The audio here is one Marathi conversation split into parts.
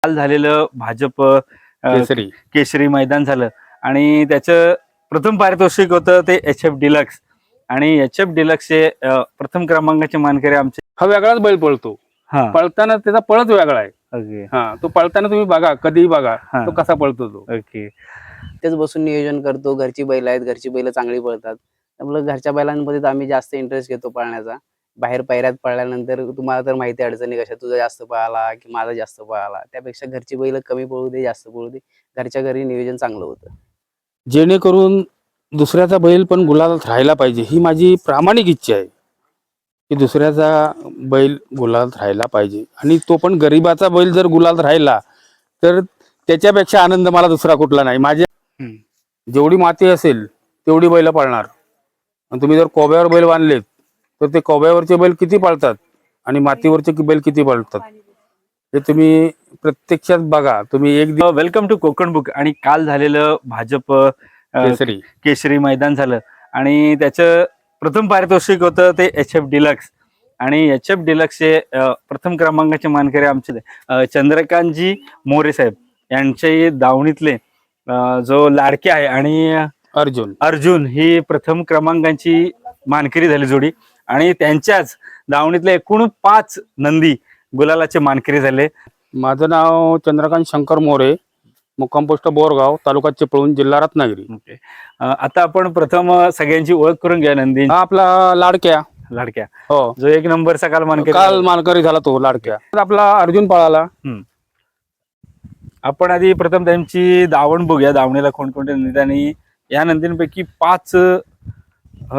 काल झालेलं भाजप केसरी मैदान झालं आणि त्याचं प्रथम पारितोषिक होतं ते HF डिलक्स आणि HF डिलक्सचे प्रथम क्रमांकाचे मानकरी आमचे. हा वेगळाच बैल पळतो. हा पळताना त्याचा पळच वेगळा आहे. ओके हा तो पळताना तुम्ही बघा, कधीही बघा हा. तो कसा पळतो तो. ओके तेच बसून नियोजन करतो. घरची बैल आहेत, घरची बैल चांगली पळतात. त्यामुळे घरच्या बैलांमध्ये तर आम्ही जास्त इंटरेस्ट घेतो पळण्याचा. बाहेर पैऱ्यात पळल्यानंतर तुम्हाला तर माहिती आहे अडचणी कशा, तुझा जास्त पळाला की माझा जास्त पळाला, त्यापेक्षा घरची बैल कमी पळू दे जास्त पळू दे, घरच्या घरी नियोजन चांगलं होतं. जेणेकरून दुसऱ्याचा बैल पण गुलालात राहायला पाहिजे, ही माझी प्रामाणिक इच्छा आहे की दुसऱ्याचा बैल गुलालात राहायला पाहिजे. आणि तो पण गरीबाचा बैल जर गुलालात राहिला तर त्याच्यापेक्षा आनंद मला दुसरा कुठला नाही. माझे जेवढी माती असेल तेवढी बैल पळणार. आणि तुम्ही जर कोब्यावर बैल बांधलेत तर ते कोब्यावरचे बैल किती पळतात आणि मातीवरचे बैल किती पळतात हे तुम्ही प्रत्यक्षात बघा. तुम्ही एक वेलकम टू कोकण बुक. आणि काल झालेलं भाजप केसरी मैदान झालं आणि त्याचं प्रथम पारितोषिक होतं ते HF डिलक्स आणि HF डिलक्सचे प्रथम क्रमांकाचे मानकरी आमचे चंद्रकांतजी मोरे साहेब यांचे दावणीतले जो लाडके आहे आणि अर्जुन ही प्रथम क्रमांकाची मानकरी झाली जोडी आणि त्यांच्याच दावणीतले एकूण 5 नंदी गुलालाचे मानकरी झाले. माझं नाव चंद्रकांत शंकर मोरे, मुक्काम पोस्ट बोरगाव, तालुका चिपळूण, जिल्हा रत्नागिरी. आता आपण प्रथम सगळ्यांची ओळख करून घ्या. नंदी हा आपला लाडक्या हो, जो 1 नंबरचा काल मानकरी झाला तो लाडक्या. आपला अर्जुन पळाला. आपण आधी प्रथम त्यांची दावण बघूया, दावणीला कोणकोणते नंदी आणि या नंदींपैकी 5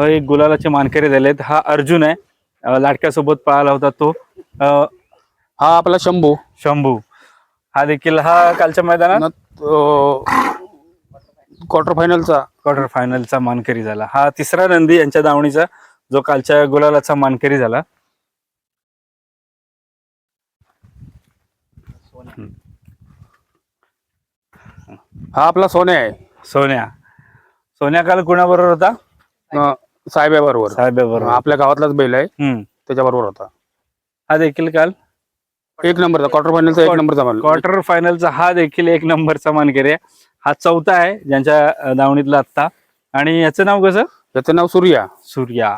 एक गुलालाचे मानकरी झालेत. हा अर्जुन आहे, लाडक्यासोबत पळाला होता तो. हा आपला शंभू हा देखील हा कालच्या मैदानात क्वार्टर फायनलचा मानकरी झाला. हा 3रा नंदी यांच्या दावणीचा जो कालच्या गुलालाचा मानकरी झाला. हा आपला सोन्या काल कुणाबरोबर होता? साहेबाबरोबर. आपल्या गावातलाच बैल आहे, त्याच्याबरोबर होता. हा देखील काल 1 नंबरचा क्वार्टर फायनलचा हा देखील 1 नंबरचा मानकरी आहे. हा 4था आहे ज्यांच्या दावणीतला आत्ता. आणि याचं नाव कसं? याचं नाव सूर्या.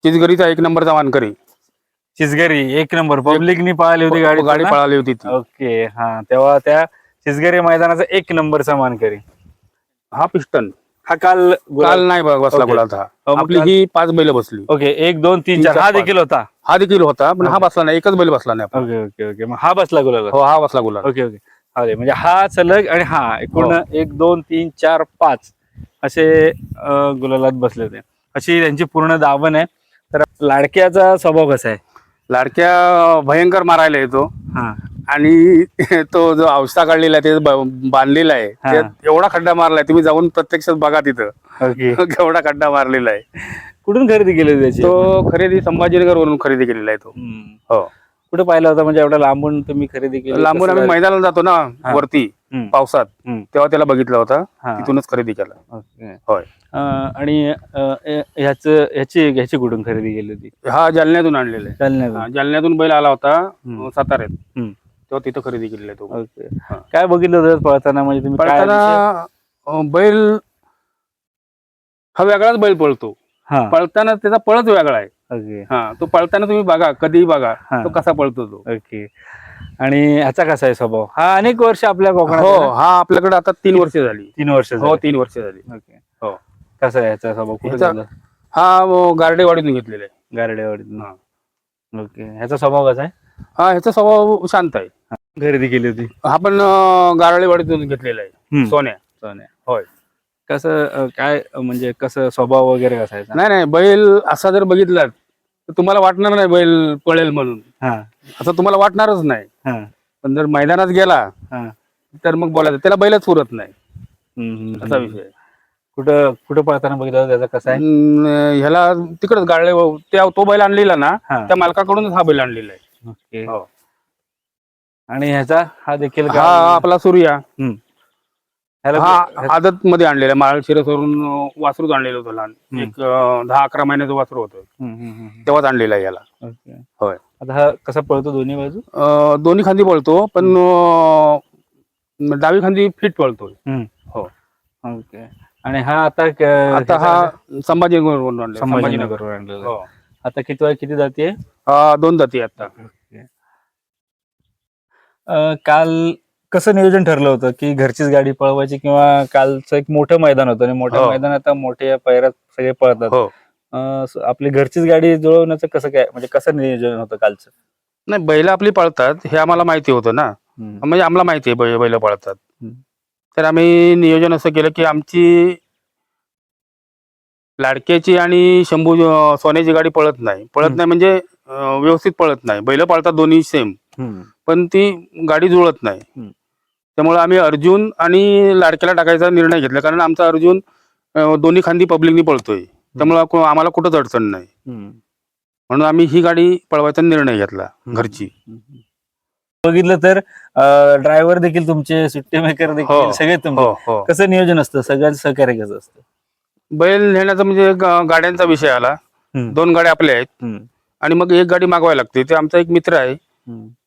चिचगरीचा 1 नंबरचा मानकरी. चिचगरी 1 नंबर पब्लिकनी पळाली होती, गाडी पळाली होती. ओके हा, तेव्हा त्या चिचगरी मैदानाचा 1 नंबरचा मानकरी. हा पिस्टन. हा काल नाही बसला गुलाला. आपली ही 5 बैल बसली. ओके 1 2 3 4 हा देखील होता. पण हा बसला नाही, एकच बैल बसला नाही. ओके मग हा बसला गुलाल. हो हा बसला गुलाल. ओके अरे म्हणजे हा सलग आणि हा एकूण 1 2 3 4 5 असे गुलालात बसले होते. अशी त्यांची पूर्ण दावण आहे. तर लाडक्याचा स्वभाव कसा आहे? लाडक्या भयंकर मारायला येतो. आणि तो जो अवस्था काढलेला आहे ते बांधलेला आहे, एवढा खड्डा मारलाय, तुम्ही जाऊन प्रत्यक्षात बघा तिथं केवढा खड्डा मारलेला आहे. कुठून खरेदी केली त्याची? तो खरेदी संभाजीनगर वरून खरेदी केलेला आहे तो. हो. कुठे पाहिला होता म्हणजे एवढा लांबून तुम्ही खरेदी केली? लांबून आम्ही मैदानाला जातो ना वरती पावसात, तेव्हा त्याला बगितला होता, तिथूनच खरेदी केला. होय. आणि ह्याची कुठून खरेदी केली होती? हा जालन्यातून आणलेला आहे. जालन्यातून बैल आला होता साताऱ्यात, तेव्हा तिथं खरेदी केलेला आहे तो. काय बघितलं होतं पळताना? म्हणजे तुम्ही पळताना बैल हा वेगळाच बैल पळतो. पळताना त्याचा पळच वेगळा आहे. तो पळताना तुम्ही बघा, कधीही बघा तो कसा पळतो तो. ओके. आणि ह्याचा कसा आहे स्वभाव? हा अनेक वर्ष आपल्या कोकणात. हो, हा आपल्याकडे आता 3 वर्ष झाली. 3 वर्ष हो 3 वर्ष झाली. ओके. हो. कसा आहे ह्याचा स्वभाव? कुठे झाला? हा गारडेवाडीतून घेतलेला आहे. गारडेवाडीतून. ओके. ह्याचा स्वभाव कसा आहे? हा ह्याचा स्वभाव शांत आहे. खरेदी केली होती आपण गारडेवाडीतून घेतलेला आहे. सोन्या. होय. कसं काय म्हणजे कसं स्वभाव वगैरे कसा आहे? नाही बैल असा जर बघितला तर तुम्हाला वाटणार नाही बैल पळेल म्हणून, असं तुम्हाला वाटणारच नाही. पण जर मैदानात गेला तर मग बोलायचं, त्याला बैलच पुरत नाही, असा विषय आहे. कुठं पळताना बघितलं त्याचा कसा आहे? ह्याला तिकडच गाडले, तो बैल आणलेला ना त्या मालकाकडूनच हा बैल आणलेला आहे. आणि ह्याचा हा देखील हा आपला सूर्या. हा आदत मध्ये आणलेला माळशिरसवरून वासरूच आणलेलं होतं लहान. एक 10-11 महिन्याचं वासरू होतं, तेव्हाच आणलेलं आहे याला. ओके. होय. आता हा कसा पळतो दोन्ही बाजू? दोन्ही खांदी पळतो, पण डावी खांदी फिट पळतो. हो. ओके. आणि हा आता आता हा संभाजीनगरवरून आणलेला. संभाजीनगरवर आणलेला. हो. आता किती जाते? 2 जाती आता. काल कसं नियोजन ठरलं होतं की घरचीच गाडी पळवायची, किंवा कालचं एक मोठं मैदान होतं आणि मोठ्या हो. मैदानात आता मोठ्या पैरात सगळे पळतात, हो. आपली घरचीच गाडी जुळवण्याचं कसं काय, म्हणजे कसं नियोजन होतं कालचं? नाही, बैल आपली पळतात हे आम्हाला माहिती होतं ना. म्हणजे आम्हाला माहिती आहे बैल पळतात. तर आम्ही नियोजन असं केलं की आमची लाडक्याची आणि शंभू सोन्याची गाडी पळत नाही म्हणजे व्यवस्थित पळत नाही. बैल पळतात दोन्ही सेम, पण ती गाडी जुळत नाही. त्यामुळे आम्ही अर्जुन आणि लाडक्याला टाकायचा निर्णय घेतला, कारण आमचा अर्जुन दोन्ही खांदी पब्लिकनी पळतोय, त्यामुळे आम्हाला कुठंच अडचण नाही. म्हणून आम्ही ही गाडी पळवायचा निर्णय घेतला घरची. बघितलं तर ड्रायव्हर देखील तुमचे, सुट्टी मेकर देखील सगळे तुमचे, कसं नियोजन असतं, सगळ्यांचं सहकार्य कसं असतं? बैल नेण्याचा म्हणजे गाड्यांचा विषय आला. 2 गाड्या आपल्या आहेत आणि मग एक गाडी मागवायला लागते. ते आमचा एक मित्र आहे,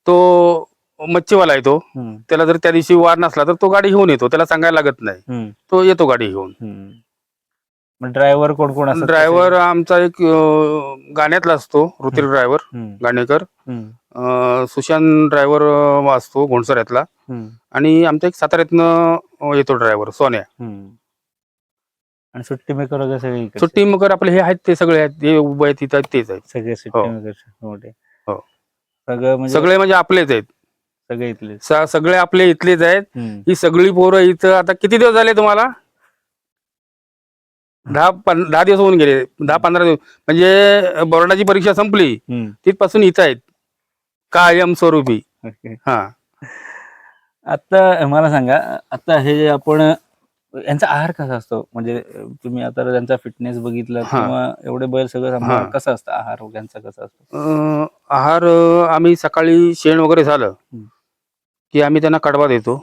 तो मच्छीवाला आहे. तो त्याला जर त्या दिवशी वार नसला तर तो गाडी घेऊन येतो, त्याला सांगायला लागत नाही, तो येतो गाडी घेऊन. ड्रायव्हर कोण कोण असतो? ड्रायव्हर आमचा एक गाण्यातला असतो, ऋतिक ड्रायव्हर गाणेकर. सुशांत ड्रायव्हर असतो घोणसऱ्यातला, आणि आमचा एक साताऱ्यातनं येतो ड्रायव्हर सोन्या. आणि सुट्टी मेकर वगैरे सगळे सुट्टी मेकर आपले हे आहेत, ते सगळे आहेत, जे उभे आहेत तिथं तेच आहेत सगळे सुट्टी मेकर मोठे. हो. सगळे म्हणजे आपलेच आहेत, सगळे इथले, सगळे आपले इथलेच आहेत. ही सगळी पोरं इथं आता किती दिवस झाले तुम्हाला? 10 दिवस होऊन गेले, 10-15 दिवस. म्हणजे बोर्डाची परीक्षा संपली तिथपासून इथं आहेत कायम स्वरूपी. हा. आता मला सांगा, आता हे आपण यांचा आहार कसा असतो, म्हणजे तुम्ही आता त्यांचा फिटनेस बघितला किंवा एवढे बैल सगळं कसं असतं, आहार यांचा कसा असतो? आहार आम्ही सकाळी शेण वगैरे झालं की आम्ही त्यांना कडबा देतो.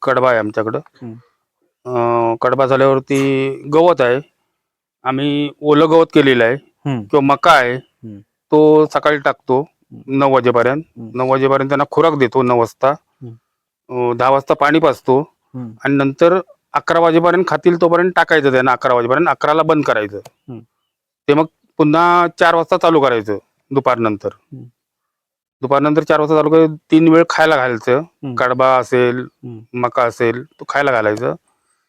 कडबा आहे आमच्याकडं. कडबा झाल्यावरती गवत आहे, आम्ही ओलं गवत केलेलं आहे, किंवा मका आहे, तो सकाळी टाकतो 9 वाजेपर्यंत. 9 वाजेपर्यंत त्यांना खुराक देतो. 9 वाजता 10 वाजता पाणी पाजतो, आणि नंतर 11 वाजेपर्यंत खातील तोपर्यंत टाकायचं त्यांना. 11 वाजेपर्यंत, 11ला बंद करायचं. ते मग पुन्हा 4 वाजता चालू करायचं. दुपारनंतर 4 वाजता चालू करायचं. 3 वेळ खायला घालायचं. कडबा असेल, मका असेल, तो खायला घालायचं.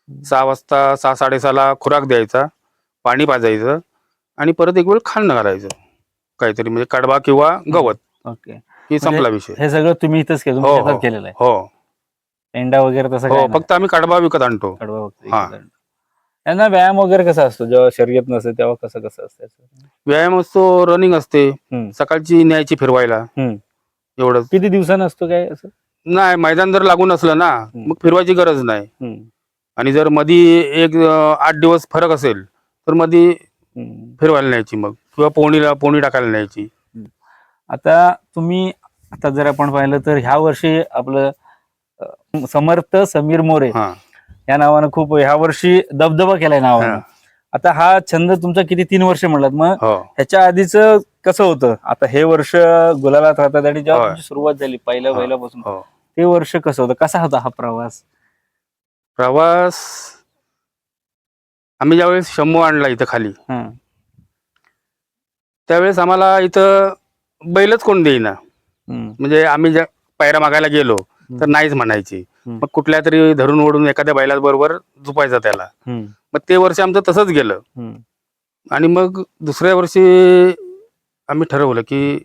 6 वाजता 6-6:30ला खुराक द्यायचा, पाणी पाजायचं, आणि परत एक वेळ खाणं घालायचं काहीतरी, म्हणजे कडबा किंवा गवत. ओके. हे संपला विषय. हे सगळं तुम्ही इथंच केलेलं आहे? हो. एंडा वगैरे तसं काय? फक्त आम्ही कडबा विकत आणतो. यांना व्यायाम वगैरे कसा असतो जेव्हा शर्यत नसते तेव्हा? कसं असतं? व्यायाम असतो, रनिंग असते, सकाळची न्यायची फिरवायला, एवढं. किती दिवसानं असतो काय असं? नाही, मैदान जर लागून असलं ना मग फिरवायची गरज नाही. आणि जर मधी 8 दिवस फरक असेल तर मधी फिरवायला न्यायची, मग किंवा पोणी टाकायला न्यायची. आता तुम्ही जर आपण पाहिलं तर ह्या वर्षी आपलं समर्थ समीर मोरे या नावानं खूप ह्या वर्षी दबदबा केलाय नावानं. आता हा छंद तुमचा किती 3 वर्ष म्हणलात, मग ह्याच्या आधीच कसं होतं? आता हे वर्ष गुलालात राहतात, आणि जेव्हा तुमची सुरुवात झाली पहिल्यापासून ते वर्ष कसं होतं? कसा होता हा प्रवास? आम्ही ज्यावेळेस शंभू आणला इथं खाली, त्यावेळेस आम्हाला इथं बैलच कोण देईना. म्हणजे आम्ही ज्या पायऱ्या मागायला गेलो तर नाहीच म्हणायची. मग कुठल्या तरी धरून ओढून एखाद्या बैला बरोबर झुपायचा त्याला. मग ते वर्ष आमचं तसंच गेलं. आणि मग दुसऱ्या वर्षी आम्ही ठरवलं की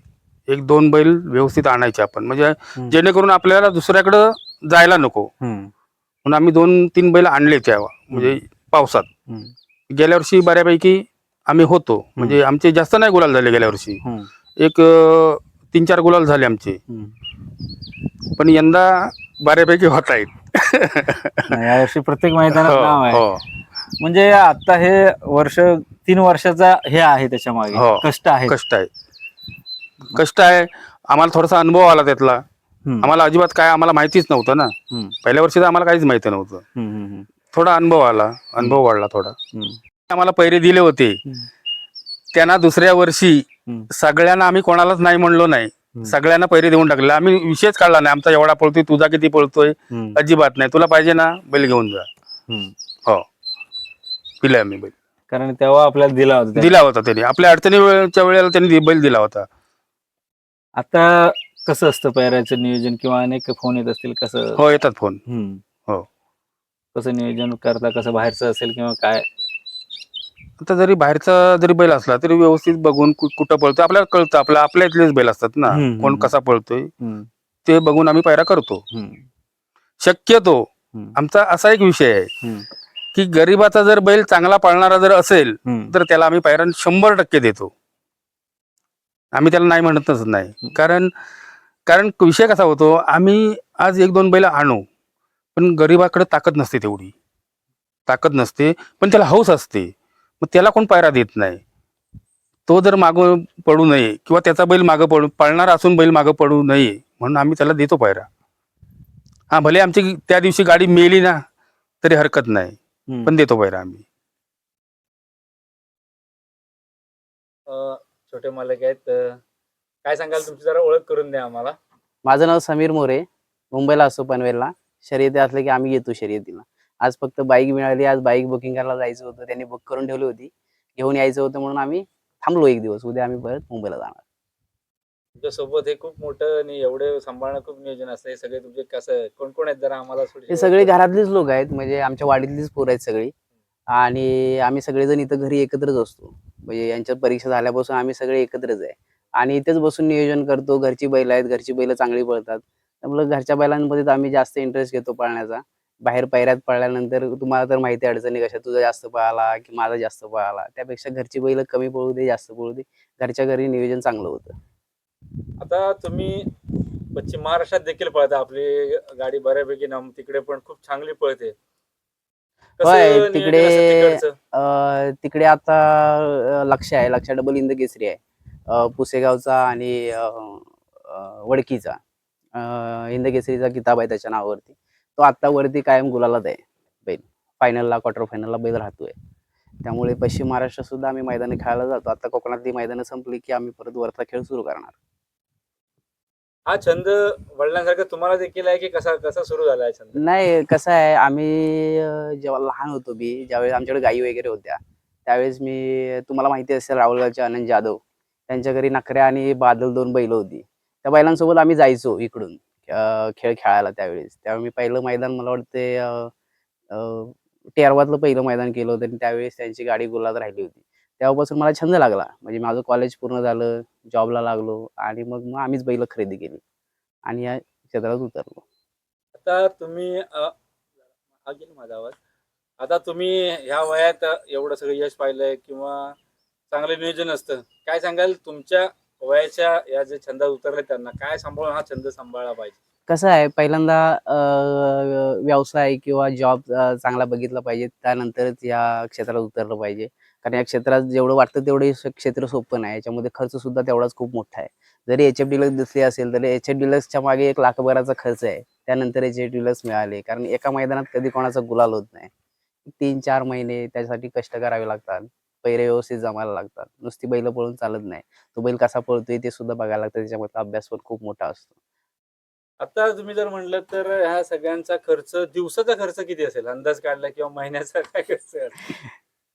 1-2 बैल व्यवस्थित आणायचे आपण, म्हणजे जेणेकरून आपल्याला दुसऱ्याकडं जायला नको. म्हणून आम्ही 2-3 बैल आणले तेव्हा, म्हणजे पावसात. गेल्या वर्षी बऱ्यापैकी आम्ही होतो, म्हणजे आमचे जास्त नाही गुलाल झाले गेल्या वर्षी, एक 3-4 गुलाल झाले आमचे. पण यंदा बऱ्यापैकी होत आहेत. यावर्षी प्रत्येक मैदानात नाव आहे. म्हणजे आता हे वर्ष 3 वर्षाचा हे आहे, त्याच्या मागे कष्ट आहे. आम्हाला थोडासा अनुभव आला त्यातला, आम्हाला अजिबात काय आम्हाला माहितीच नव्हतं ना. पहिल्या वर्षी तर आम्हाला काहीच माहिती नव्हतं. थोडा अनुभव आला, अनुभव वाढला थोडा. आम्हाला पैरे दिले होते त्यांना दुसऱ्या वर्षी सगळ्यांना आम्ही कोणालाच नाही म्हणलो नाही, सगळ्यांना पैरे देऊन टाकले. आम्ही विषयच काढला नाही आमचा एवढा पळतोय तुझा किती पळतोय अजिबात नाही. तुला पाहिजे ना बैल घेऊन जा. हो दिलाय आम्ही बैल. कारण तेव्हा आपल्याला दिला होता दिला होता त्यांनी आपल्या अडचणीच्या वेळेला त्यांनी बैल दिला होता. आता कसं असतं पैऱ्याचं नियोजन किंवा अनेक फोन येत असतील कसं? हो येतात फोन. हो कसं नियोजन करता, कसं बाहेरचं असेल किंवा काय? आता जरी बाहेरचा जरी बैल असला तरी व्यवस्थित बघून कुठं पळतोय आपल्याला कळतं. आपल्या इथलेच बैल असतात ना, कोण कसा पळतोय ते बघून आम्ही पायरा करतो. शक्यतो आमचा असा एक विषय आहे की गरीबाचा जर बैल चांगला पळणारा जर असेल तर त्याला आम्ही पायरा 100% देतो. आम्ही त्याला नाही म्हणतच नाही. कारण विषय कसा होतो, आम्ही आज 1-2 बैल आणू पण गरीबाकडे ताकद नसते, तेवढी ताकद नसते, पण त्याला हौस असते. मग त्याला कोण पायरा देत नाही. तो जर मागं पडू नये किंवा त्याचा बैल मागं पळणारा असून बैल मागं पडू नये म्हणून आम्ही त्याला देतो पायरा. हा भले आमची त्या दिवशी गाडी मेली ना तरी हरकत नाही, पण देतो पायरा आम्ही. छोटे मालक आहेत, काय सांगाल? तुमची जरा ओळख करून द्या आम्हाला. माझं नाव समीर मोरे, मुंबईला असतो पनवेलला. शर्यती असले की आम्ही येतो शर्यतीला. आज फक्त बाईक मिळाली, आज बाईक बुकिंग करायला जायचं होतं, त्यांनी बुक करून ठेवली होती, घेऊन यायचं होतं म्हणून आम्ही थांबलो 1 दिवस. उद्या आम्ही परत मुंबईला जाणार. तुमच्यासोबत हे खूप मोठं आणि एवढे सांभाळणं खूप नियोजन असतं. हे सगळे तुमचे कसं कोण कोण आहेत जरा आम्हाला हे सगळे घरातलीच लोक आहेत, म्हणजे आमच्या वाडीतलीच पोरं आहेत सगळी. आणि आम्ही सगळेजण इथं घरी एकत्रच असतो. म्हणजे यांच्या परीक्षा झाल्यापासून आम्ही सगळे एकत्रच आहे आणि इथेच बसून नियोजन करतो. घरची बैल आहेत, घरची बैल चांगली पळतात, त्यामुळे घरच्या बैलांमध्ये आम्ही जास्त इंटरेस्ट घेतो पळण्याचा. बाहेर पैऱ्यात पळल्यानंतर तुम्हाला तर माहिती आहे अडचणी कशा, तुझा जास्त पळाला की माझा जास्त पळाला, त्यापेक्षा घरची बैल कमी पळू दे जास्त पळू दे, घरच्या घरी नियोजन चांगलं होतं. आता तुम्ही पश्चिम महाराष्ट्रात देखील पळता, आपली गाडी बऱ्यापैकी तिकडे पण खूप चांगली पळते. होय तिकडे आता लक्ष आहे, लक्ष डबल इंद केसरी आहे, पुसेगावचा आणि वडकीचा इंद केसरीचा किताब आहे त्याच्या नावावरती. तो आता वरती कायम गुलालात आहे बैल. फायनलला क्वार्टर फायनलला बैल राहतोय. त्यामुळे पश्चिम महाराष्ट्रात सुद्धा आम्ही मैदानी खेळायला जातो. आता कोकणातली मैदानं संपली की आम्ही परत वरचा खेळ सुरू करणार. हा छंद वडिलांसारखं तुम्हाला देखील आहे की कसा कसा सुरू झाला आहे छंद? नाही, कसं आहे, आम्ही जेव्हा लहान होतो ज्यावेळेस आमच्याकडे गायी वगैरे होत्या, त्यावेळेस तुम्हाला माहिती असेल राहुलगावचे आनंद जाधव, त्यांच्या घरी नखऱ्या आणि बादल 2 बैल होती. त्या बैलांसोबत आम्ही जायचो इकडून खेळ खेळायला. त्यावेळी मी पहिलं मैदान मला वाटते टेरवातलं पहिलं मैदान केलं होतं आणि त्यावेळेस त्यांची गाडी गुलालात राहिली होती. तेव्हापासून मला छंद लागला. म्हणजे माझं कॉलेज पूर्ण झालं, जॉबला लागलो आणि मग आम्हीच बैल खरेदी केली आणि या क्षेत्रात उतरलो. आता तुम्ही माझा आवाज, आता तुम्ही ह्या वयात एवढं सगळं यश पाहिलंय किंवा चांगलं नियोजन असतं, काय सांगाल तुमच्या वयाच्या या जे छंदात उतरले त्यांना काय सांभाळून हा छंद सांभाळला पाहिजे? कसं आहे, पहिल्यांदा व्यवसाय किंवा जॉब चांगला बघितला पाहिजे, त्यानंतरच या क्षेत्रात उतरलं पाहिजे. कारण या क्षेत्रात जेवढं वाटतं तेवढं हे क्षेत्र सोपं नाही. याच्यामध्ये खर्च सुद्धा तेवढाच खूप मोठा आहे. जरी एच एफ डिलक्स दिसली असेल तरी एच एफ डिलक्सच्या मागे 1 लाखभराचा खर्च आहे. त्यानंतर एच एफ डिलक्स मिळाले, कारण एका मैदानात कधी कोणाचा गुलाल होत नाही. 3-4 महिने त्यासाठी कष्ट करावे लागतात, पैरे व्यवस्थित जमायला लागतात. नुसती बैल पळून चालत नाही, तो बैल कसा पळतोय ते सुद्धा बघायला लागतं. त्याच्यामध्ये अभ्यास पण खूप मोठा असतो. आता तुम्ही जर म्हणलं तर ह्या सगळ्यांचा खर्च, दिवसाचा खर्च किती असेल अंदाज काढला किंवा महिन्याचा काय खर्च असेल?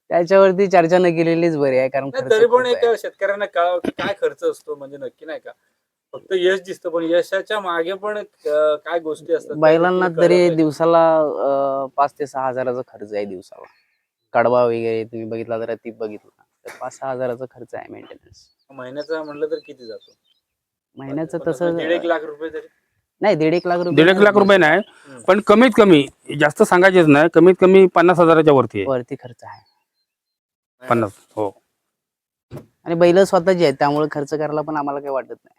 त्याच्यावरती चर्चा न केलेलीच बरी आहे, कारण खर्च तरी पण खूप एक आहे. शेतकऱ्यांना कळावं की काय खर्च असतो, म्हणजे नक्की नाही का फक्त यश दिसतं, पण यशाच्या मागे पण काय गोष्टी असतात त्या बैलांना देखील कळलं तरी पाहिजे. दिवसाला 5 ते 6 हजाराचा खर्च आहे दिवसाला. कडबा वगैरे तुम्ही बघितला तर ती बघितला तर 5-6 हजाराचा खर्च आहे मेंटेनन्स. महिन्याचा म्हणलं तर किती जातो? महिन्याचं पण तसं 1.5 लाख रुपये तरी? नाही, 1.5 लाख रुपये 1.5 लाख रुपये नाही, हम्म. पण कमीत कमी जास्त सांगायचेच नाही, कमीत कमी 50,000च्या वरती आहे. वरती खर्च आहे. 50 हो. आणि बैल स्वतःची आहेत, त्यामुळे खर्च करायला पण आम्हाला काही वाटत नाही.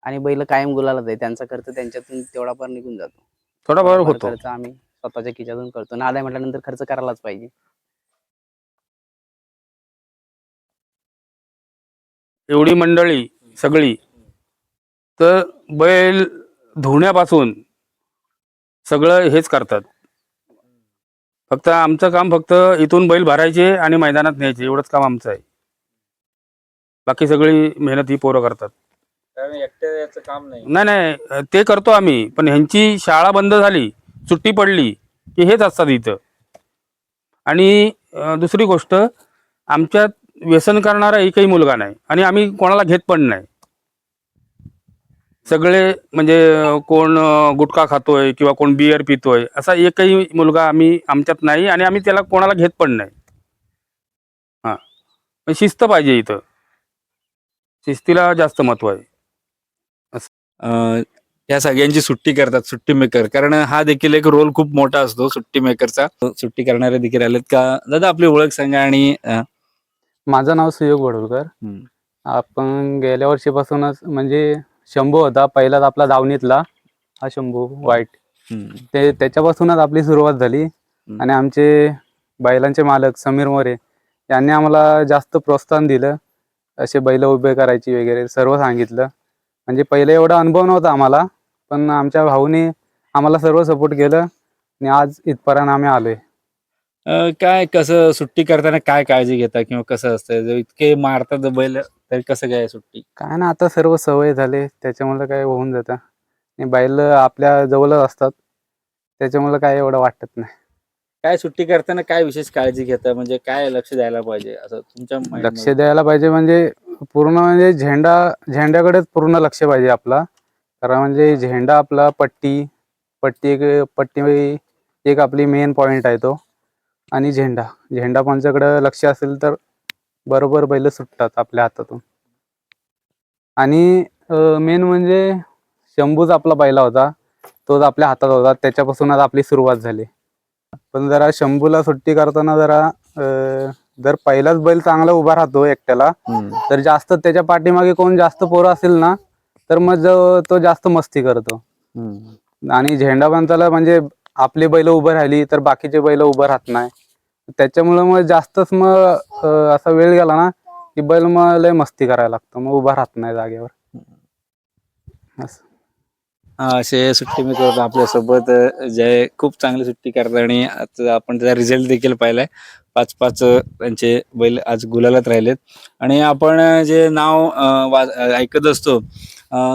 आणि बैल कायम गुलालात आहे, त्यांचा खर्च त्यांच्यातून तेवढा फार निघून जातो. थोडाफार थोडाफार होतो. खर्च आम्ही स्वतःच्या खिशातून करतो. नाद म्हटल्यानंतर खर्च करायलाच पाहिजे. एवढी मंडळी सगळी तर बैल धुण्यापासून सगळं हेच करतात. फक्त आमचं काम फक्त इथून बैल भरायचे आणि मैदानात न्यायचे, एवढंच काम आमचं आहे. बाकी सगळी मेहनत ही पोरं करतात. एकट्याचं काम नाही. नाही नाही, ते करतो आम्ही, पण ह्यांची शाळा बंद झाली, सुट्टी पडली की हेच असतात इथं. आणि दुसरी गोष्ट, आमच्यात व्यसन करणारा एकही मुलगा नाही आणि आम्ही कोणाला घेत पण नाही. सगळे म्हणजे कोण गुटखा खातोय किंवा कोण बियर पितोय असा एकही मुलगा आमच्यात नाही आणि आम्ही त्याला कोणाला घेत पण नाही. हां, पण शिस्त पाहिजे इथं, शिस्तीला जास्त महत्व आहे. या सगळ्यांची सुट्टी करतात सुट्टी मेकर, कारण हा देखील एक रोल खूप मोठा असतो सुट्टी मेकरचा. सुट्टी करणारे देखील आलेत का दादा, आपली ओळख सांगा. आणि माझं नाव सुयोग वडोलकर. आपण गेल्या वर्षीपासूनच म्हणजे शंभू होता पहिलाच आपला दावणीतला, हा शंभू वाईट, त्याच्यापासूनच आपली सुरुवात झाली. आणि आमचे बैलांचे मालक समीर मोरे यांनी आम्हाला जास्त प्रोत्साहन दिलं, असे बैल उभे करायची वगैरे सर्व सांगितलं. म्हणजे पहिले एवढा अनुभव नव्हता आम्हाला, पण आमच्या भाऊने आम्हाला सर्व सपोर्ट केलं आणि आज इथपर्यंत आम्ही आलोय. काय कसं सुट्टी करताना काय काळजी घेता किंवा कसं असतं, जर इतके मारतात बैल तर कसं काय सुट्टी? काय ना, आता सर्व सवय झाले त्याच्यामुळे काय होऊन जातं. आणि बैल आपल्या जवळच असतात त्याच्यामुळे काय एवढं वाटत नाही. काय सुट्टी करताना काय विशेष काळजी घेता, म्हणजे काय लक्ष द्यायला पाहिजे असं तुमच्या mind लक्ष मध्ये? द्यायला पाहिजे म्हणजे पूर्ण म्हणजे झेंड्याकडेच पूर्ण लक्ष पाहिजे आपला. कारण म्हणजे झेंडा आपला पट्टी एक आपली मेन पॉइंट आहे तो. आणि झेंडा पंचाकडे लक्ष असेल तर बरोबर बैल सुटतात आपल्या हातातून. आणि मेन म्हणजे शंभूच आपला पहिला होता, तोच आपल्या हातात होता, त्याच्यापासूनच आपली सुरुवात झाली. पण जरा शंभूला सुट्टी करताना जरा जर पहिलाच बैल चांगला उभा राहतो एकट्याला, तर जास्त त्याच्या पाठीमागे कोण जास्त पोरं असेल ना, तर मग तो जास्त मस्ती करतो. आणि झेंडा पंचाला म्हणजे आपली बैल उभं राहिली तर बाकीचे बैल उभं राहत नाही, त्याच्यामुळे मग जास्तच मग असा वेळ गेला ना की बैल मग लय मस्ती करायला लागतो, मग उभा राहत नाही जागेवर. असं असे सुट्टी मेकर आपल्यासोबत जे खूप चांगली सुट्टी करतात आणि आता आपण त्याचा रिझल्ट देखील पाहिलाय. 5-5 त्यांचे बैल आज गुलालात राहिलेत. आणि आपण जे नाव ऐकत असतो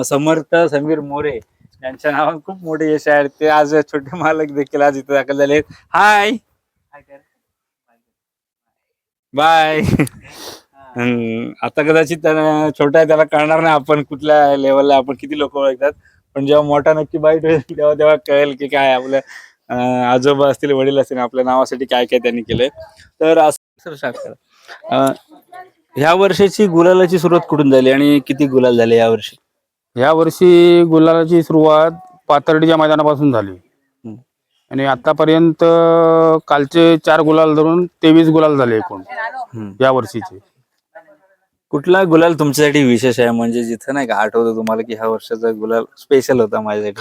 समर्थ समीर मोरे यांच्या नावात खूप मोठे यश आहे. ते आज छोटे मालक देखील आज इथे दाखल झाले. Hi bye. आता कदाचित छोटा आहे त्याला कळणार नाही आपण कुठल्या लेवलला, आपण किती लोक ओळखतात, पण जेव्हा मोठा नक्की बाईट होईल तेव्हा कळेल की काय आपल्या आजोबा असतील, वडील असतील, आपल्या नावासाठी काय काय त्यांनी केलंय. तर असं ह्या वर्षाची गुलालाची सुरुवात कुठून झाली आणि किती गुलाल झाले या वर्षी? या वर्षी गुलालाची सुरुवात पाथर्डीच्या मैदानापासून झाली आणि आतापर्यंत कालचे 4 गुलाल धरून 23 गुलाल झाले एकूण या वर्षीचे. कुठला गुलाल तुमच्यासाठी विशेष आहे, म्हणजे जिथं नाही का आठवतं तुम्हाला की ह्या वर्षाचा गुलाल स्पेशल होता माझ्यासाठी?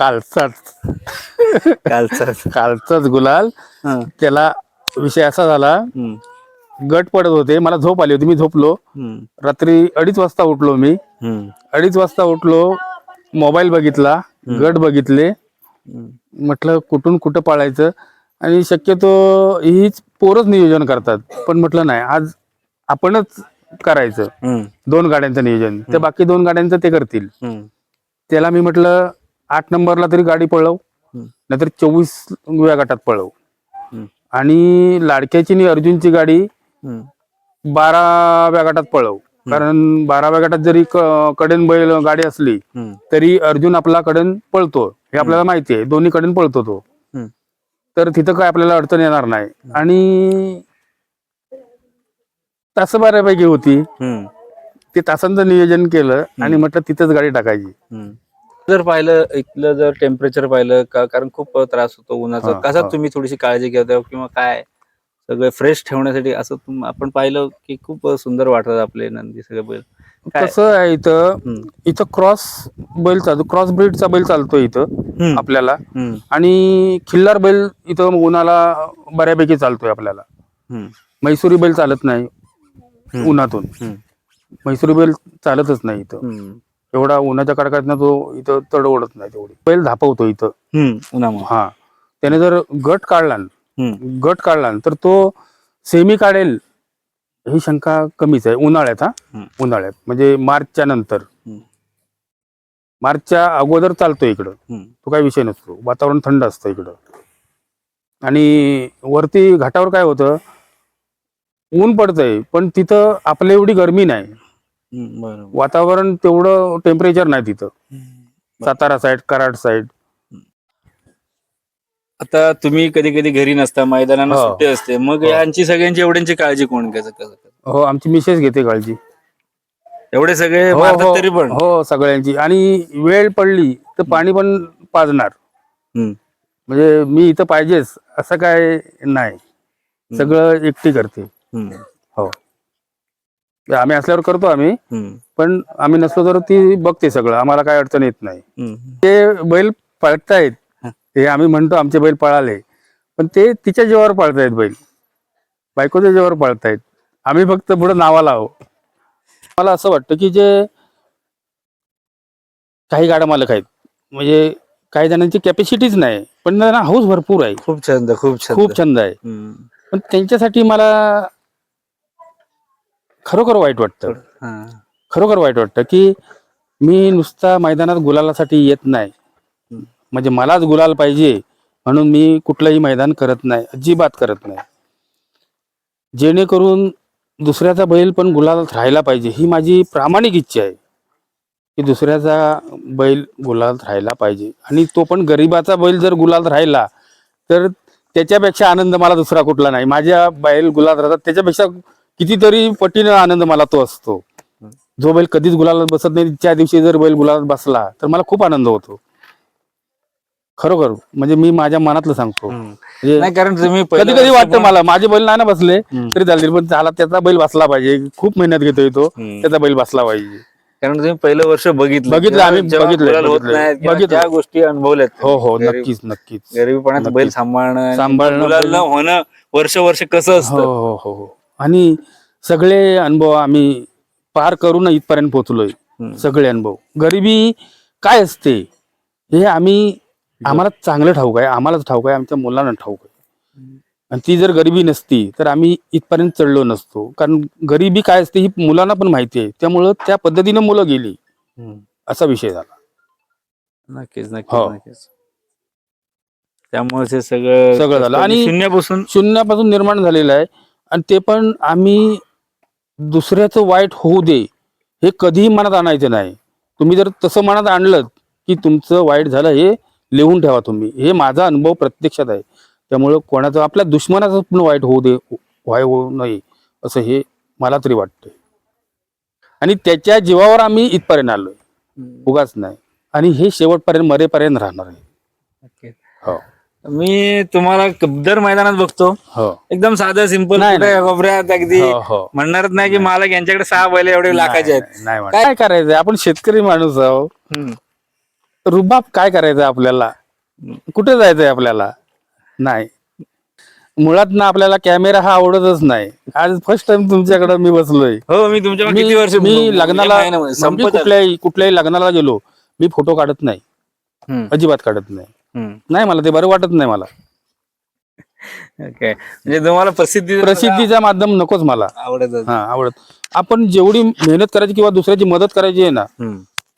कालचाच गुलाल. त्याला विषय असा झाला, गट पडत होते, मला झोप आली होती, मी झोपलो. रात्री 2:30 वाजता उठलो मी. 2:30 वाजता उठलो, मोबाईल बघितला, गट बघितले, म्हटलं कुठून कुठं पळायचं. आणि शक्यतो हीच पोरच नियोजन करतात, पण म्हटलं नाही, आज आपणच करायचं 2 गाड्यांचं नियोजन, ते बाकी 2 गाड्यांचं ते करतील. त्याला मी म्हटलं 8 नंबरला तरी गाडी पळव, नाहीतर 24व्या गटात पळव. आणि लाडक्याची आणि अर्जुनची गाडी 12व्या गटात पळव, कारण 12व्या गटात जरी कडेन बैल गाडी असली तरी अर्जुन आपला कडेन पळतो हे आपल्याला माहिती आहे, दोन्ही कडेन पळतो तो, तर तिथं काय आपल्याला अडचण येणार नाही. आणि तास बऱ्यापैकी होती, ते तासांचं नियोजन केलं आणि म्हटलं तिथंच गाडी टाकायची. जर पाहिलं इथलं जर टेम्परेचर पाहिलं का, कारण खूप त्रास होतो उन्हाचा, कसा तुम्ही थोडीशी काळजी घेता किंवा काय सगळं फ्रेश ठेवण्यासाठी असं आपण पाहिलं की खूप सुंदर वाटतात आपले नंदी सगळे बैल? कसं आहे, इथं क्रॉस ब्रीडचा बैल चालतोय इथं आपल्याला, आणि खिल्लार बैल इथं उन्हाला बऱ्यापैकी चालतोय आपल्याला. म्हैसुरी बैल चालत नाही उन्हातून, म्हैसुरी बैल चालतच नाही इथं. एवढा उन्हाच्या कडकातनं तो इथं तड ओढत नाही तेवढी. बैल धापवतो इथं उन्हामुळे. हा. त्याने जर गट काढला तर तो सेमी काढेल ही शंका कमीच आहे उन्हाळ्यात. उन्हाळ्यात म्हणजे मार्चच्या नंतर. मार्चच्या अगोदर चालतो इकडं, तो काही विषय नसतो. वातावरण थंड असतं इकडं. आणि वरती घाटावर काय होतं, ऊन पडतंय पण तिथं आपल्या एवढी गरमी नाही. वातावरण तेवढं टेम्परेचर नाही तिथं. Satara side, Karad side. आता तुम्ही कधी कधी घरी नसता, मैदानाला सुट्टी असते, मग यांची सगळ्यांची एवढ्यांची काळजी कोण घ्यायचं? हो, आमची मिसेस घेते काळजी. एवढे सगळे मारतात तरी पण? हो, सगळ्यांची. आणि वेळ पडली तर पाणी पण पाजणार. म्हणजे मी इथं पाहिजेच असं काय नाही, सगळं एकटी करते. हो, आम्ही असल्यावर करतो आम्ही, पण आम्ही नसलो तर ती बघते सगळं, आम्हाला काय अडचण येत नाही. ते बैल पळतायत ते आम्ही म्हणतो आमचे बैल पळाले, पण ते तिच्या जीवावर पळतायत बैल, बायकोच्या जीवावर पळतायत. आम्ही फक्त पुढे नावाला आहो. मला असं वाटतं की जे काही गाडा मालक आहेत, म्हणजे काही जणांची कॅपॅसिटीच नाही, पण त्यांना हौस भरपूर आहे, खूप छंद आहे. पण त्यांच्यासाठी मला खरोखर वाईट वाटतं. खरोखर वाईट वाटतं की मी नुसता मैदानात गुलालासाठी येत नाही, म्हणजे मलाच गुलाल पाहिजे म्हणून मी कुठलंही मैदान करत नाही, अजिबात करत नाही. जेणेकरून दुसऱ्याचा बैल पण गुलालात राहायला पाहिजे ही माझी प्रामाणिक इच्छा आहे, की दुसऱ्याचा बैल गुलालात राहायला पाहिजे. आणि तो पण गरिबाचा बैल जर गुलालात राहिला तर त्याच्यापेक्षा आनंद मला दुसरा कुठला नाही. माझ्या बैल गुलालात राहतात त्याच्यापेक्षा कितीतरी पटीनं आनंद मला तो असतो. जो बैल कधीच गुलालात बसत नाही, त्या दिवशी जर बैल गुलालात बसला तर मला खूप आनंद होतो. खरोखर म्हणजे मी माझ्या मनातलं सांगतो. नाही, कारण तुम्ही कधी कधी वाटतं मला माझे बैल नाही ना बसले तरी चालतील, पण झाला त्याचा बैल बसला पाहिजे. खूप मेहनत घेतोय तो, त्याचा बैल बसला पाहिजे. कारण तुम्ही पहिलं वर्ष बघितलं, आम्ही बघितलं त्या गोष्टी अनुभवल्यात. हो, नक्कीच नक्कीच. गरीबपणात बैल सांभाळणं गुलाल होणं वर्ष कसं असतं. हो. आणि सगळे अनुभव आम्ही पार करून इथपर्यंत पोहोचलोय. सगळे अनुभव. गरिबी काय असते हे आम्हाला चांगलं ठाऊक आहे, आम्हालाच ठाऊक आहे, आमच्या मुलांना ठाऊक आहे. आणि ती जर गरिबी नसती तर आम्ही इथपर्यंत चढलो नसतो. कारण गरिबी काय असते ही मुलांना पण माहिती आहे, त्यामुळं त्या पद्धतीनं मुलं गेली, असा विषय झाला. नक्कीच. त्यामुळे सगळं झालं आणि शून्यापासून निर्माण झालेलं आहे. आणि ते पण आम्ही दुसऱ्याचं वाईट होऊ दे हे कधीही मनात आणायचं नाही. तुम्ही जर तसं मनात आणलं की तुमचं वाईट झालं हे लिहून ठेवा तुम्ही. हे माझा अनुभव प्रत्यक्षात आहे. त्यामुळं कोणाचं आपल्या दुश्मनाचं पण वाईट होऊ नये असं हे मला तरी वाटतंय. आणि त्याच्या जीवावर आम्ही इथपर्यंत आलोय, उगाच नाही. आणि हे शेवटपर्यंत मरेपर्यंत राहणार आहे. हो, मी तुम्हाला दर मैदानात बघतो, एकदम साधं सिंपल, कोपऱ्यात अगदी म्हणणारच नाही की मालक यांच्याकडे 6 बैल एवढे लाखाचे आहेत. काय करायचंय, आपण शेतकरी माणूस आहो. रुबाब काय करायचंय आपल्याला, कुठे जायचंय आपल्याला? नाही, मुळात ना आपल्याला कॅमेरा हा आवडतच नाही. आज फर्स्ट टाइम तुमच्याकडे मी बसलोय. हो, मी तुमच्या किती वर्ष मी लग्नाला कुठल्याही लग्नाला गेलो मी फोटो काढत नाही, अजिबात काढत नाही. मला ते बरं वाटत नाही. मला म्हणजे तुम्हाला प्रसिद्धीचा माध्यम नकोच मला. आवडत आपण जेवढी मेहनत करायची किंवा दुसऱ्याची मदत करायची आहे ना,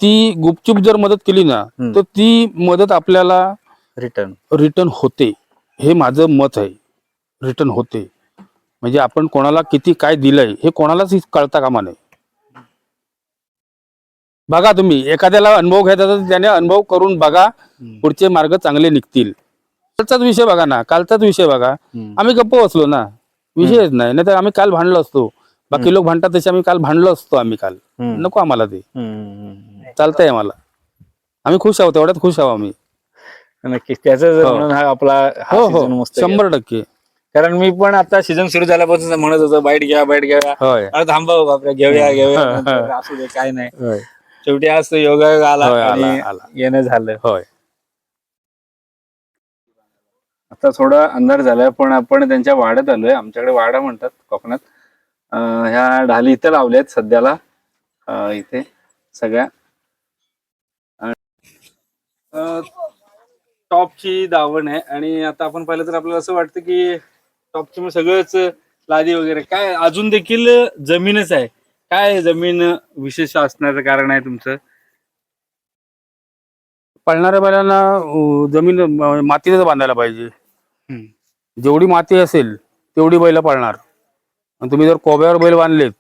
ती गुपचूप जर मदत केली ना तर ती मदत आपल्याला रिटर्न होते. हे माझं मत आहे. रिटर्न होते म्हणजे आपण कोणाला किती काय दिलंय हे कोणालाच कळता कामा नये. बघा, तुम्ही एखाद्याला अनुभव घ्यायचा तर त्याने अनुभव करून बघा, पुढचे मार्ग चांगले निघतील. कालचाच विषय बघा ना, कालचाच विषय बघा. आम्ही गप्प बसलो ना, विषयच नाही तर आम्ही काल भांडलो असतो. बाकी लोक भांडतात तसे आम्ही काल भांडलो असतो. आम्ही काल नको आम्हाला ते चालतंय. आम्हाला आम्ही खुश आहोत, एवढ्यात खुश आहोत आम्ही. नक्कीच त्याचा हा आपला 100%. कारण मी पण आता सीझन सुरू झाल्यापासून म्हणत होतो बाईट घ्या, थांबा बापरे, घेऊया असू दे, काय नाही. शेवटी आज तो योगा आला आणि येणं झालं. आता थोडा अंधार झालाय पण आपण त्यांच्या वाड्यात आलोय. आमच्याकडे वाडा म्हणतात कोकणात. ह्या ढाली इथं लावल्यात सध्याला, इथे सगळ्या. टॉपची दावण आहे आणि आता आपण पाहिलं तर आपल्याला असं वाटतं की टॉपची मग सगळंच लादी वगैरे काय अजून देखील जमीनच आहे. काय जमीन विशेष असण्याचं कारण आहे तुमचं? पळणाऱ्या बैलांना जमीन मातीतच बांधायला पाहिजे. हम्म. जेवढी माती असेल तेवढी बैल पळणार. आणि तुम्ही जर कोब्यावर बैल बांधलेत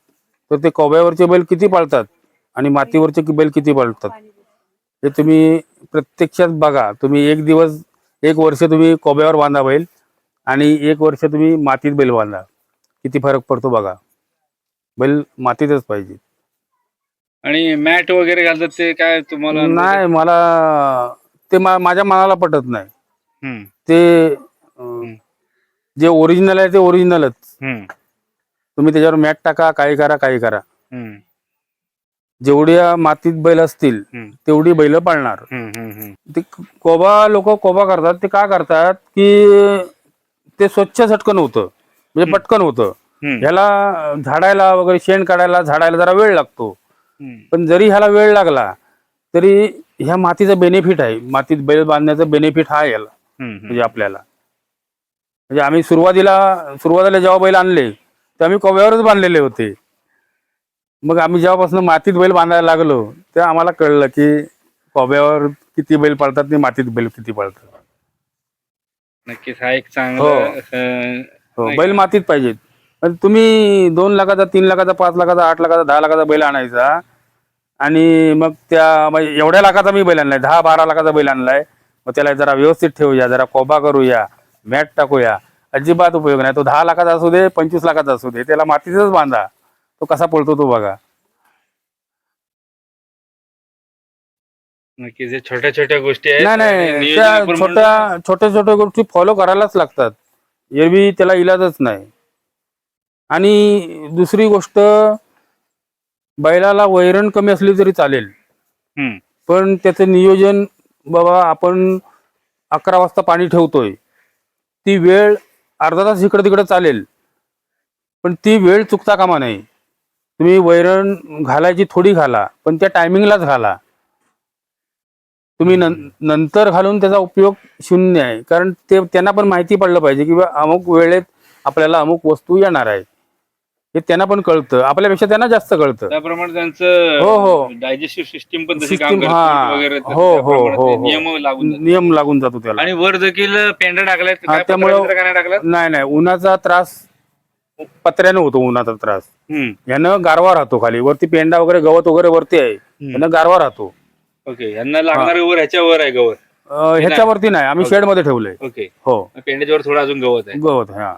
तर ते कोब्यावरचे बैल किती पळतात आणि मातीवरचे बैल किती पळतात हे तुम्ही प्रत्यक्षात बघा. तुम्ही एक वर्ष तुम्ही कोब्यावर बांधा बैल आणि एक वर्ष तुम्ही मातीत बैल बांधा, किती फरक पडतो बघा. बैल मातीतच पाहिजे. आणि मॅट वगैरे घालतात ते काय तुम्हाला अनुभव आहे? नाही, मला ते माझ्या मनाला पटत नाही. हम्म, ते जे ओरिजिनल आहे ते ओरिजिनलच. हम्म, तुम्ही त्याच्यावर मॅट टाका, काही करा. हम्म, जेवढ्या मातीत बैल असतील हम्म, तेवढी बैल पळणार. हम्म, हम्म, हम्म. ते लोक कोबा करतात. ते का करतात की ते स्वच्छ झटकन होतं, म्हणजे पटकन होतं. हम्म, ह्याला झाडायला वगैरे, शेण काढायला, झाडायला जरा वेळ लागतो. हम्म, पण जरी ह्याला वेळ लागला तरी ह्या मातीचा बेनिफिट आहे. मातीत बैल बांधण्याचा बेनिफिट हा याला हम्म, म्हणजे आपल्याला. म्हणजे आम्ही सुरुवातीला जेव्हा बैल आणले ते आम्ही कोब्यावरच बांधलेले होते. मग आम्ही जेव्हापासून मातीत बैल बांधायला लागलो तेव्हा आम्हाला कळलं की कोब्यावर किती बैल पळतात आणि मातीत बैल किती पळतात. नक्कीच हा एक चांगला हो, बैल मातीत पाहिजेत. पण तुम्ही 2 लाखाचा, 3 लाखाचा, 5 लाखाचा, 8 लाखाचा, 10 लाखाचा बैल आणायचा आणि मग म्हणजे एवढ्या लाखाचा मी बैल आणलाय, 10-12 लाखाचा बैल आणलाय, मग त्याला जरा व्यवस्थित ठेवूया, जरा कोबा करूया, मॅट टाकूया, अजिबात उपयोग नाही. तो 10 लाखाचा असू दे, 25 लाखाचा असू दे, त्याला मातीतच बांधा. तो कसा पळतो तो बघा. नक्कीच हे छोट्या छोट्या गोष्टी आहेत. नाही, नियोजन त्या आपण म्हणलं- छोट्या गोष्टी फॉलो करायलाच लागतात. एरवी त्याला इलाजच नाही. आणि दुसरी गोष्ट, बैलाला वैरण कमी असली तरी चालेल, हम्म, पण त्याचं नियोजन, बाबा आपण 11 वाजता पाणी ठेवतोय, ती वेळ अर्धा तास इकडे तिकडे चालेल, पण ती वेळ चुकता कामा नाही. तुम्ही वैरण घालायची थोडी घाला, पण त्या टायमिंगलाच घाला. तुम्ही नंतर घालून त्याचा उपयोग शून्य आहे. कारण त्यांना पण माहिती पडलं पाहिजे की अमुक वेळेत आपल्याला अमुक वस्तू येणार आहे. हे त्यांना पण कळतं, आपल्यापेक्षा त्यांना जास्त कळतं. त्याप्रमाणे त्यांचं हो. डायजेस्टिव्ह सिस्टीम पण तशी काम सिस्टीम, करते हा, वगैरे तर हो, त्याप्रमाणे ते हो, नियम लागून जातात. नियम लागून जातो त्याला. आणि वर देखील पेंढा टाकलाय, हा, काय त्यामुळं- पत्रा काय टाकलाय? नाही, उन्हाचा त्रास पत्र्यानं होतो. उन्हाचा त्रास यानं गारवा राहतो खाली, वरती पेंडा वगैरे गवत वगैरे वरती आहे, यानं गारवा राहतो. ओके, यांना लागणार वर ह्याच्यावर आहे गवत? ह्याच्यावरती नाही, आम्ही शेड मध्ये ठेवलंय. ओके, हो, पेंड्याच्या वर थोडं अजून गवत आहे. गवत, हा.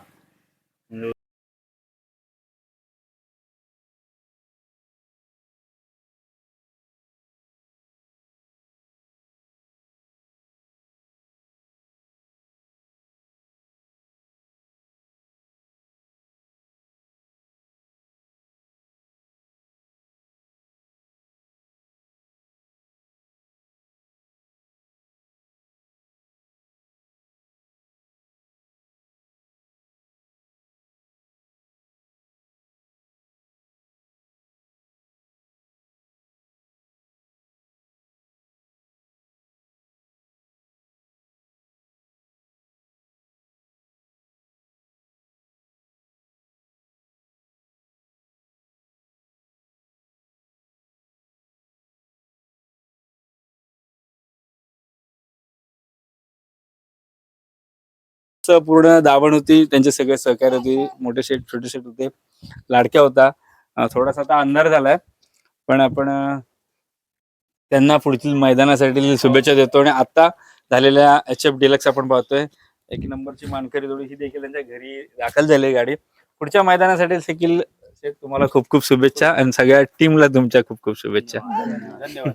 पूर्ण दावण होती, त्यांचे सगळे सहकार्य होते, मोठे शेठ छोटे शेठ होते, लाडक्या होता. थोडासा आता अंधार झालाय, पण आपण त्यांना पुढील मैदानासाठी शुभेच्छा देतो. आणि आता झालेल्या HF डिलक्स आपण पाहतोय, 1 नंबरची मानकरी जोडी ही देखील त्यांच्या घरी दाखल झाली गाडी. पुढच्या मैदानासाठी देखील तुम्हाला खूप खूप शुभेच्छा आणि सगळ्या टीमला तुमच्या खूप खूप शुभेच्छा. धन्यवाद.